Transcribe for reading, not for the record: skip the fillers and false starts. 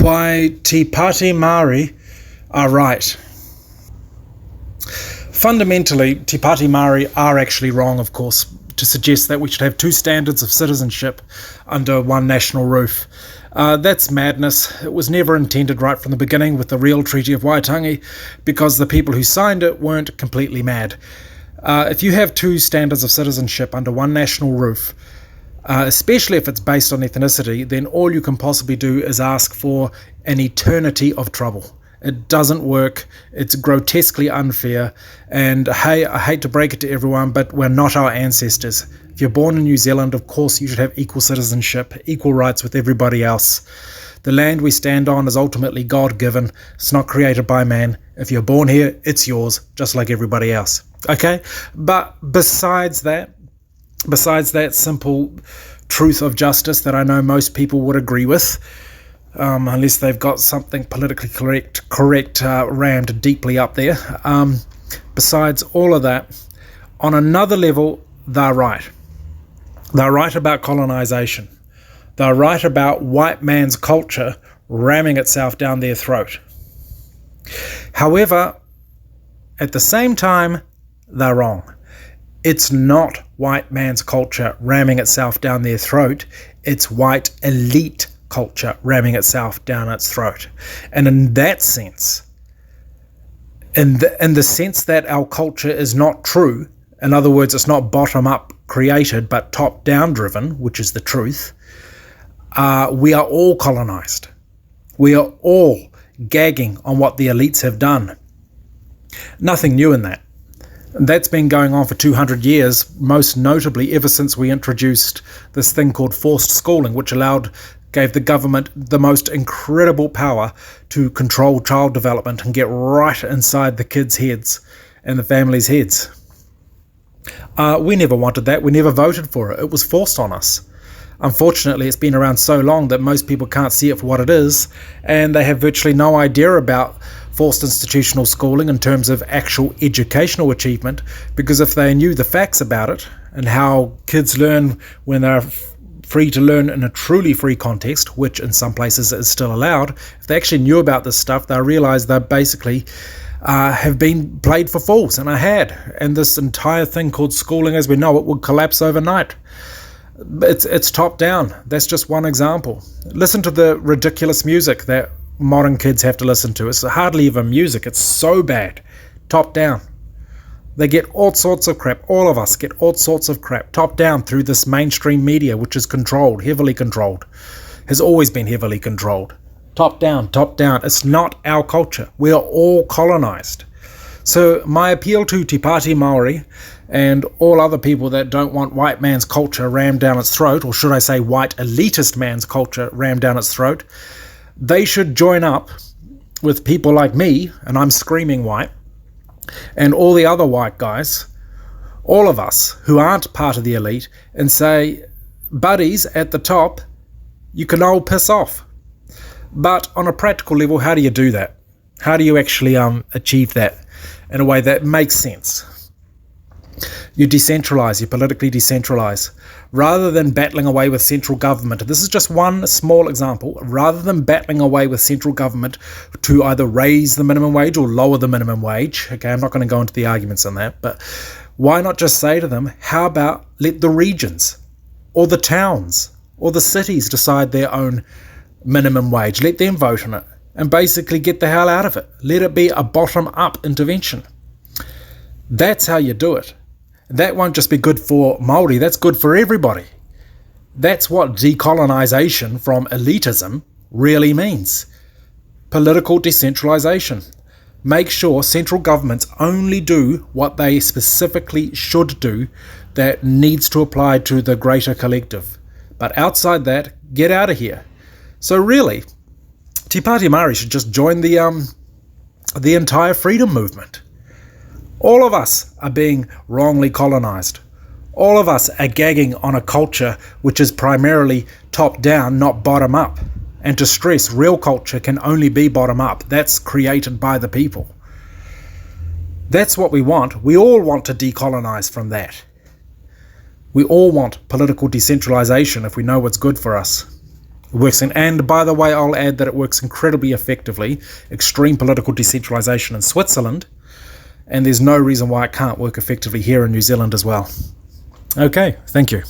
Why Te Pati Maori are right. Fundamentally, Te Pati Maori are actually wrong, of course, to suggest that we should have two standards of citizenship under one national roof. That's madness. It was never intended right from the beginning with the real Treaty of Waitangi, because the people who signed it weren't completely mad. If you have two standards of citizenship under one national roof, especially if it's based on ethnicity, then all you can possibly do is ask for an eternity of trouble. It doesn't work. It's grotesquely unfair. And hey, I hate to break it to everyone, but we're not our ancestors. If you're born in New Zealand, of course you should have equal citizenship, equal rights with everybody else. The land we stand on is ultimately God-given. It's not created by man. If you're born here, it's yours, just like everybody else. Okay? But besides that simple truth of justice that I know most people would agree with, unless they've got something politically correct rammed deeply up there. Besides all of that, on another level, they're right. They're right about colonization. They're right about white man's culture ramming itself down their throat. However, at the same time, they're wrong. It's not white man's culture ramming itself down their throat. It's white elite culture ramming itself down its throat. And in that sense, in the sense that our culture is not true, in other words, it's not bottom-up created but top-down driven, which is the truth, we are all colonized. We are all gagging on what the elites have done. Nothing new in that. That's been going on for 200 years, most notably ever since we introduced this thing called forced schooling, which gave the government the most incredible power to control child development and get right inside the kids' heads and the families' heads. We never wanted that. We never voted for it. It was forced on us. Unfortunately, it's been around so long that most people can't see it for what it is, and they have virtually no idea about forced institutional schooling in terms of actual educational achievement, because if they knew the facts about it and how kids learn when they're free to learn in a truly free context, which in some places is still allowed, if they actually knew about this stuff, they realize they basically have been played for fools, and I had. And this entire thing called schooling as we know it would collapse overnight. It's top down. That's just one example. Listen to the ridiculous music that modern kids have to listen to. It's hardly even music. It's so bad. Top down. They get all sorts of crap. All of us get all sorts of crap top down through this mainstream media, which is controlled, heavily controlled, has always been heavily controlled. Top down, top down. It's not our culture. We are all colonized. So my appeal to Te Pati Maori and all other people that don't want white man's culture rammed down its throat, or should I say white elitist man's culture rammed down its throat, they should join up with people like me, and I'm screaming white, and all the other white guys, all of us who aren't part of the elite, and say, buddies at the top, you can all piss off. But on a practical level, how do you do that? How do you actually achieve that in a way that makes sense? You decentralize, you politically decentralize. Rather than battling away with central government, this is just one small example, rather than battling away with central government to either raise the minimum wage or lower the minimum wage, okay, I'm not going to go into the arguments on that, but why not just say to them, how about let the regions or the towns or the cities decide their own minimum wage, let them vote on it, and basically get the hell out of it. Let it be a bottom-up intervention. That's how you do it. That won't just be good for Māori, that's good for everybody. That's what decolonization from elitism really means. Political decentralization. Make sure central governments only do what they specifically should do that needs to apply to the greater collective. But outside that, get out of here. So really, Te Pati Maori should just join the entire freedom movement. All of us are being wrongly colonized. All of us are gagging on a culture which is primarily top-down, not bottom-up. And to stress, real culture can only be bottom-up. That's created by the people. That's what we want. We all want to decolonize from that. We all want political decentralization if we know what's good for us. It works and by the way, I'll add that it works incredibly effectively. Extreme political decentralisation in Switzerland, and there's no reason why it can't work effectively here in New Zealand as well. Okay, thank you.